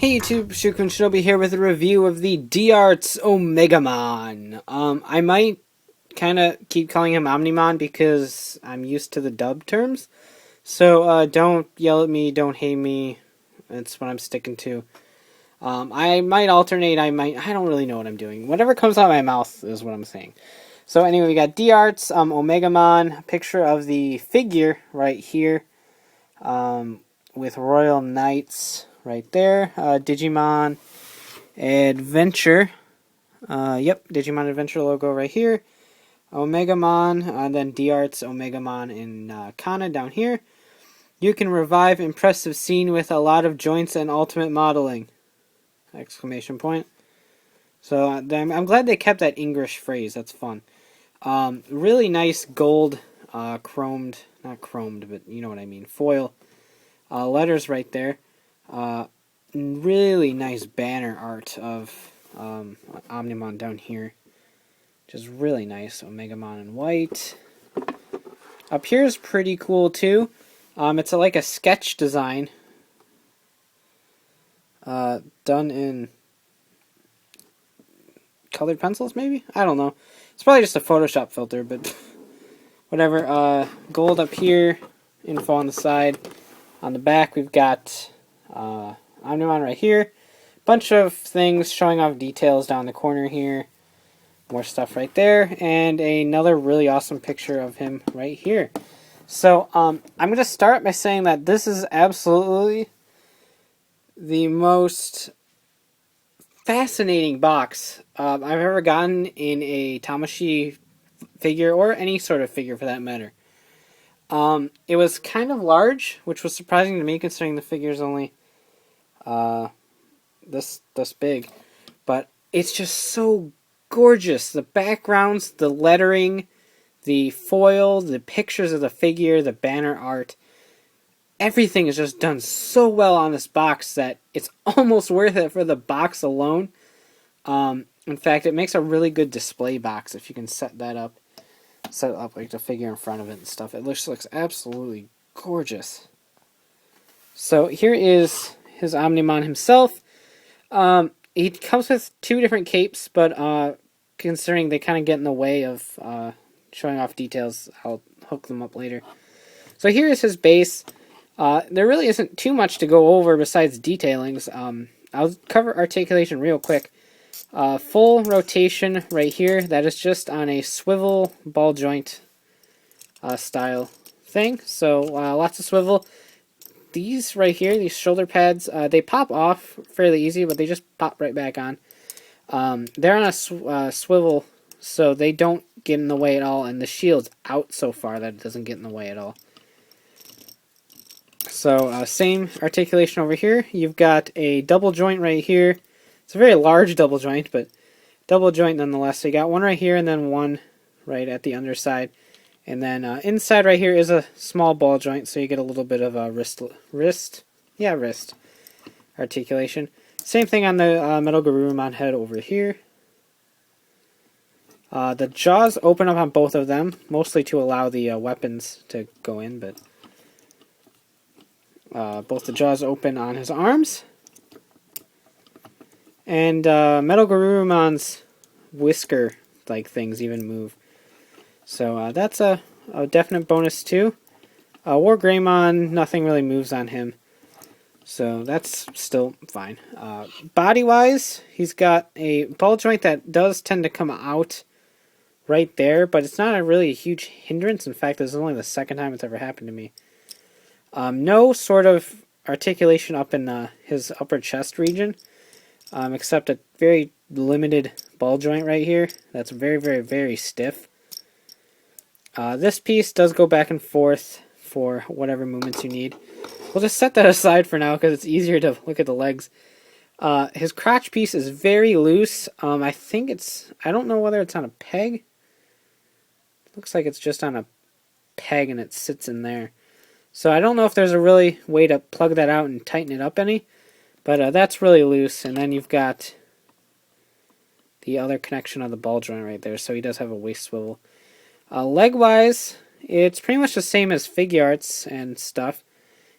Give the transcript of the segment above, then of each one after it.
Hey YouTube, Shukun Shinobi here with a review of the D-Arts Omegamon. I might kind of keep calling him Omnimon because I'm used to the dub terms. So, don't yell at me, don't hate me. That's what I'm sticking to. I might alternate, I don't really know what I'm doing. Whatever comes out of my mouth is what I'm saying. So anyway, we got D-Arts, Omegamon, picture of the figure right here, with Royal Knights right there. Digimon Adventure. Yep, Digimon Adventure logo right here. Omegamon, and then D-Arts Omegamon in Kana down here. You can revive impressive scene with a lot of joints and ultimate modeling! Exclamation point. So I'm glad they kept that English phrase. That's fun. Really nice gold, chromed, not chromed, but you know what I mean, foil letters right there. Really nice banner art of Omnimon down here, which is really nice. Omegamon in white. Up here is pretty cool too. It's like a sketch design done in colored pencils, maybe? I don't know. It's probably just a Photoshop filter, but whatever. Gold up here, info on the side. On the back, we've got Omnimon right here. Bunch of things showing off details down the corner here. More stuff right there. And another really awesome picture of him right here. So, I'm going to start by saying that this is absolutely the most fascinating box I've ever gotten in a Tamashii figure, or any sort of figure for that matter. It was kind of large, which was surprising to me considering the figure's only this big. But it's just so gorgeous. The backgrounds, the lettering, the foil, the pictures of the figure, the banner art. Everything is just done so well on this box that it's almost worth it for the box alone. In fact, it makes a really good display box if you can set that up. Set it up like the figure in front of it and stuff. It looks absolutely gorgeous. So here is his Omnimon himself. He comes with two different capes, but considering they kind of get in the way of showing off details, I'll hook them up later. So here is his base. There really isn't too much to go over besides detailings. I'll cover articulation real quick. Full rotation right here. That is just on a swivel ball joint style thing. So lots of swivel. These right here, these shoulder pads, they pop off fairly easy, but they just pop right back on. They're on a swivel, so they don't get in the way at all, and the shield's out so far that it doesn't get in the way at all. So same articulation over here. You've got a double joint right here. It's a very large double joint, but double joint nonetheless. So you got one right here and then one right at the underside. And then inside right here is a small ball joint, so you get a little bit of a wrist articulation. Same thing on the Metal Garurumon head over here. The jaws open up on both of them, mostly to allow the weapons to go in, but both the jaws open on his arms. And Metal Garurumon's whisker-like things even move. So that's a definite bonus too. WarGreymon, nothing really moves on him. So that's still fine. Body-wise, he's got a ball joint that does tend to come out right there, but it's not really a huge hindrance. In fact, this is only the second time it's ever happened to me. No sort of articulation up in his upper chest region, except a very limited ball joint right here. That's very, very, very stiff. This piece does go back and forth for whatever movements you need. We'll just set that aside for now because it's easier to look at the legs. His crotch piece is very loose. I think I don't know whether it's on a peg. Looks like it's just on a peg and it sits in there. So I don't know if there's a really way to plug that out and tighten it up any, but that's really loose. And then you've got the other connection of the ball joint right there, so he does have a waist swivel. Leg-wise, it's pretty much the same as Figuarts and stuff.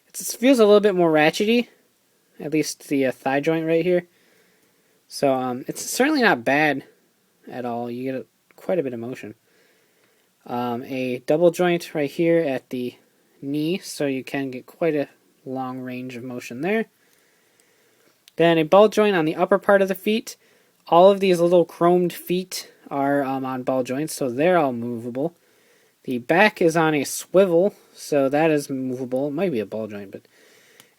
It feels a little bit more ratchety, at least the thigh joint right here. So it's certainly not bad at all. You get quite a bit of motion. A double joint right here at the knee, so you can get quite a long range of motion there. Then a ball joint on the upper part of the feet. All of these little chromed feet are on ball joints, so they're all movable. The back is on a swivel, so that is movable. It might be a ball joint, but...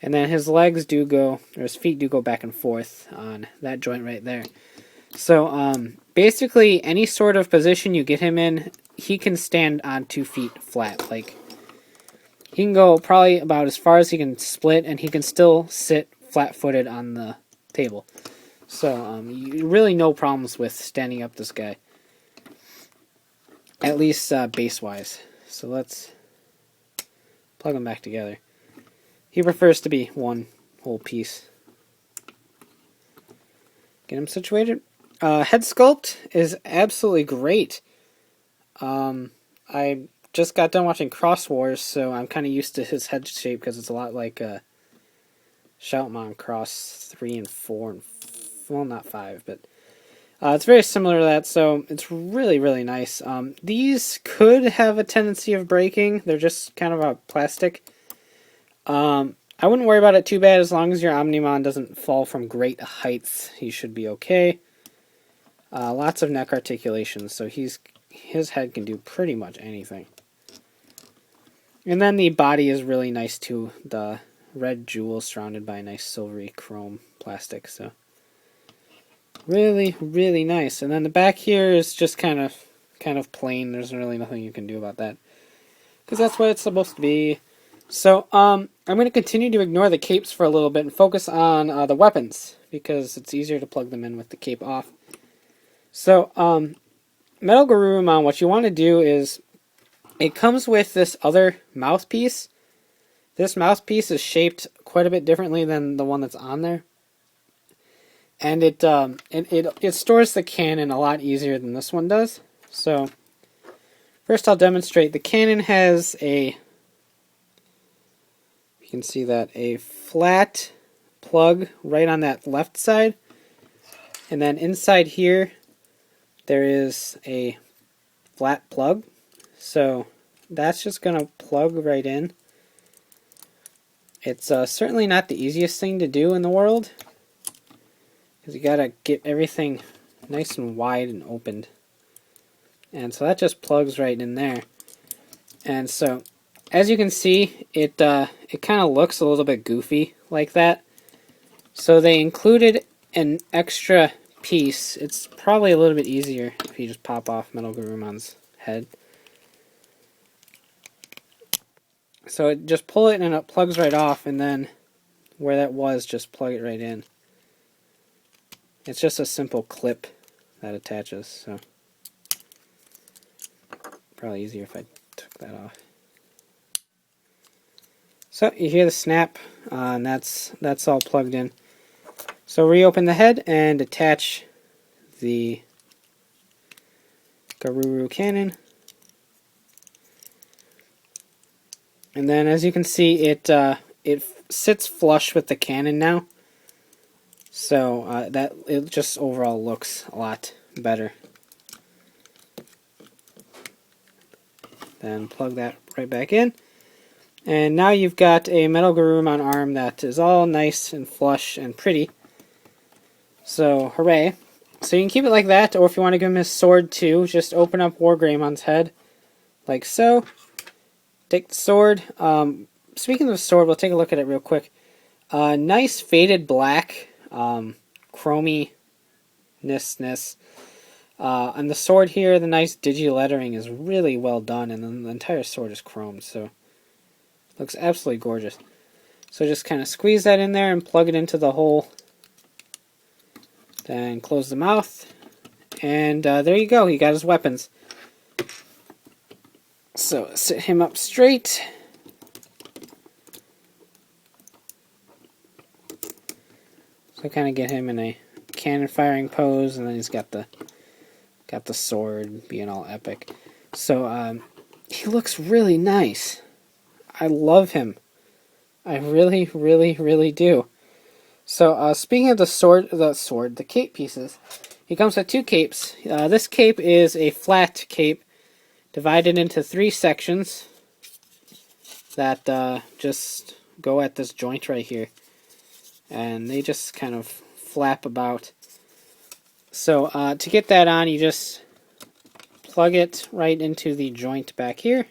And then his legs do go, or his feet do go back and forth on that joint right there. So basically, any sort of position you get him in, he can stand on 2 feet flat. Like, he can go probably about as far as he can split, and he can still sit flat-footed on the table. So you really no problems with standing up this guy. At least base-wise. So let's plug them back together. He prefers to be one whole piece. Get him situated. Head sculpt is absolutely great. I just got done watching Cross Wars, so I'm kind of used to his head shape because it's a lot like Shoutmon Cross 3 and 4 and well, not 5, but it's very similar to that, so it's really, really nice. These could have a tendency of breaking. They're just kind of a plastic. I wouldn't worry about it too bad as long as your Omnimon doesn't fall from great heights. He should be okay. Lots of neck articulation, so his head can do pretty much anything. And then the body is really nice too. The red jewel surrounded by a nice silvery chrome plastic, so really, really nice. And then the back here is just kind of plain. There's really nothing you can do about that because that's what it's supposed to be. So I'm going to continue to ignore the capes for a little bit and focus on the weapons because it's easier to plug them in with the cape off. So Metal Garurumon, what you want to do is it comes with this other mouthpiece. This mouthpiece is shaped quite a bit differently than the one that's on there. And it stores the cannon a lot easier than this one does. So first I'll demonstrate. The cannon has you can see that, a flat plug right on that left side. And then inside here there is a flat plug. So that's just going to plug right in. It's certainly not the easiest thing to do in the world, because you got to get everything nice and wide and opened. And so that just plugs right in there. And so, as you can see, it kind of looks a little bit goofy like that. So they included an extra piece. It's probably a little bit easier if you just pop off Metal Garurumon's head. So just pull it and it plugs right off, and then where that was, just plug it right in. It's just a simple clip that attaches, so probably easier if I took that off. So you hear the snap, and that's all plugged in. So reopen the head and attach the Garuru cannon. And then, as you can see, it sits flush with the cannon now, so that it just overall looks a lot better. Then plug that right back in, and now you've got a Metal Garurumon arm that is all nice and flush and pretty. So hooray! So you can keep it like that, or if you want to give him his sword too, just open up WarGreymon's head, like so. Take the sword. Speaking of the sword, we'll take a look at it real quick. Nice faded black, chromy-ness. On the sword here, the nice digi lettering is really well done, and then the entire sword is chromed, so it looks absolutely gorgeous. So just kind of squeeze that in there and plug it into the hole. Then close the mouth, and there you go. He got his weapons. So sit him up straight. So kind of get him in a cannon firing pose, and then he's got the sword being all epic. So he looks really nice. I love him. I really, really, really do. So speaking of the cape pieces, he comes with two capes. This cape is a flat cape divided into 3 sections that just go at this joint right here. And they just kind of flap about. So to get that on, you just plug it right into the joint back here.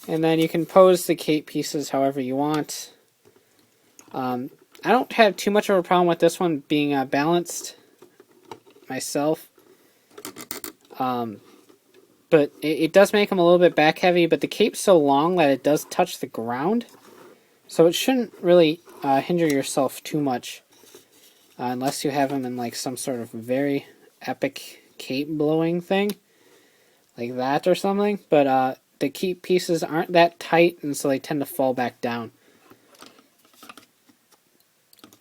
And then you can pose the cape pieces however you want. I don't have too much of a problem with this one being balanced myself. But it does make them a little bit back heavy, but the cape's so long that it does touch the ground. So it shouldn't really hinder yourself too much. Unless you have them in like some sort of very epic cape blowing thing. Like that or something. But the cape pieces aren't that tight, and so they tend to fall back down.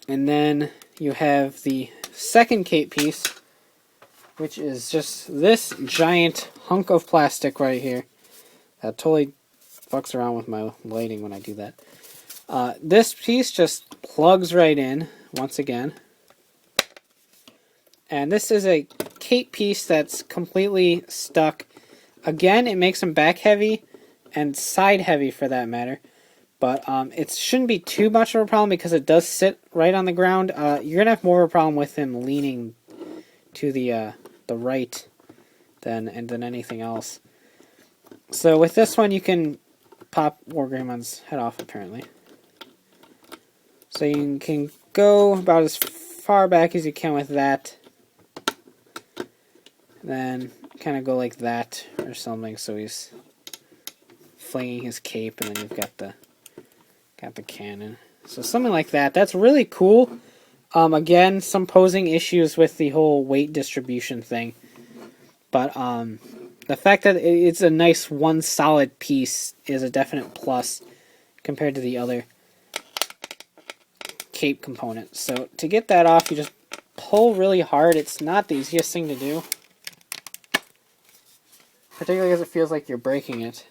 And then you have the second cape piece, which is just this giant hunk of plastic right here. That totally fucks around with my lighting when I do that. This piece just plugs right in, once again. And this is a cape piece that's completely stuck. Again, it makes them back heavy and side heavy for that matter. But it shouldn't be too much of a problem because it does sit right on the ground. You're going to have more of a problem with him leaning to the right than anything else. So with this one, you can pop WarGreymon's head off, apparently. So you can go about as far back as you can with that. Then kind of go like that or something, so he's flinging his cape, and then you've got the cannon. So something like that. That's really cool. Again, some posing issues with the whole weight distribution thing. But the fact that it's a nice one solid piece is a definite plus compared to the other cape component. So to get that off, you just pull really hard. It's not the easiest thing to do. Particularly as it feels like you're breaking it.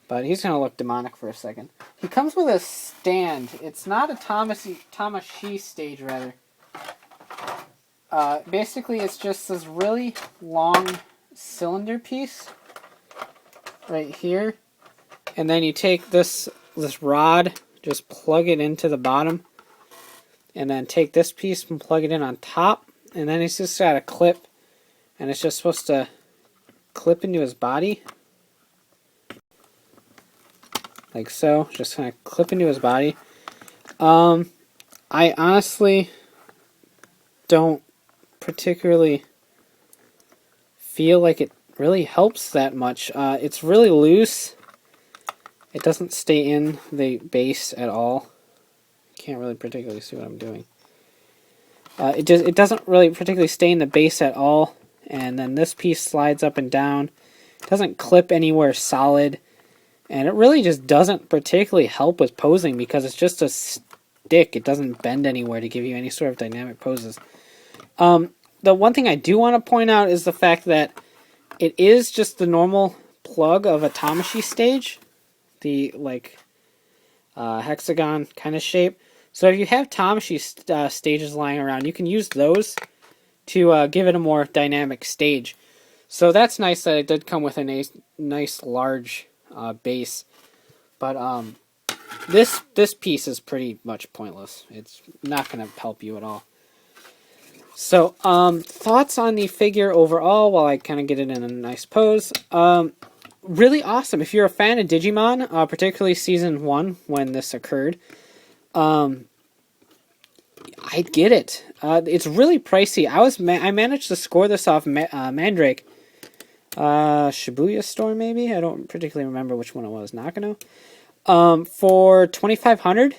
But he's going to look demonic for a second. He comes with a stand. It's not a Tamashii stage, rather. Basically, it's just this really long cylinder piece right here. And then you take this rod, just plug it into the bottom. And then take this piece and plug it in on top. And then he's just got a clip. And it's just supposed to clip into his body. Like so, just kind of clip into his body. I honestly don't particularly feel like it really helps that much. It's really loose. It doesn't stay in the base at all. Can't really particularly see what I'm doing. It doesn't really particularly stay in the base at all. And then this piece slides up and down. It doesn't clip anywhere solid. And it really just doesn't particularly help with posing because it's just a stick. It doesn't bend anywhere to give you any sort of dynamic poses. The one thing I do want to point out is the fact that it is just the normal plug of a Tamashii stage. The, hexagon kind of shape. So if you have Tamashii stages lying around, you can use those to give it a more dynamic stage. So that's nice that it did come with a nice large base, but this piece is pretty much pointless. It's not going to help you at all. So thoughts on the figure overall while I kind of get it in a nice pose. Really awesome. If you're a fan of Digimon, particularly Season 1 when this occurred, I get it. It's really pricey. I managed to score this off Mandarake. Shibuya store, maybe? I don't particularly remember which one it was. Nakano. For $2,500,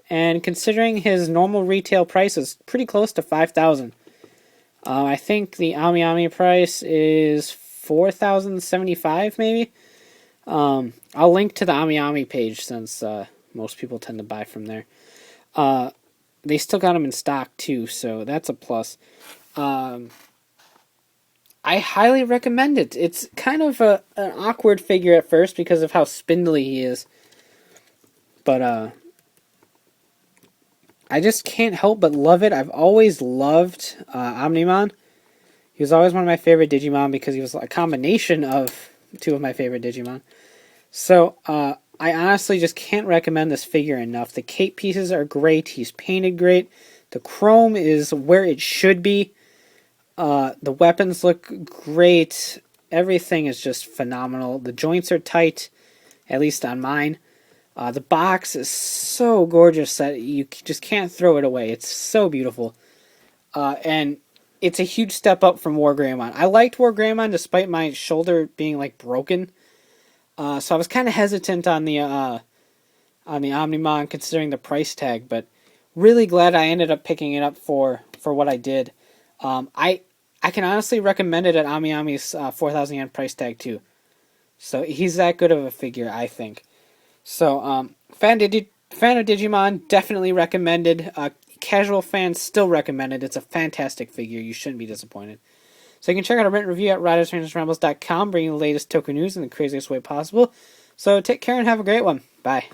and considering his normal retail price is pretty close to $5,000. I think the Ami price is $4,075, maybe. I'll link to the Ami page since most people tend to buy from there. They still got them in stock too, so that's a plus. I highly recommend it. It's kind of an awkward figure at first because of how spindly he is. But I just can't help but love it. I've always loved Omnimon. He was always one of my favorite Digimon because he was a combination of two of my favorite Digimon. So, I honestly just can't recommend this figure enough. The cape pieces are great. He's painted great. The chrome is where it should be. The weapons look great. Everything is just phenomenal. The joints are tight, at least on mine. The box is so gorgeous that you just can't throw it away. It's so beautiful. And it's a huge step up from WarGreymon. I liked WarGreymon despite my shoulder being like broken. So I was kind of hesitant on the Omnimon considering the price tag, but really glad I ended up picking it up for what I did. I can honestly recommend it at AmiAmi's 4,000 yen price tag too. So he's that good of a figure, I think. So fan of Digimon, definitely recommended. Casual fans still recommended. It's a fantastic figure. You shouldn't be disappointed. So you can check out a written review at ridersrangersrambles.com, bringing the latest Toku news in the craziest way possible. So take care and have a great one. Bye.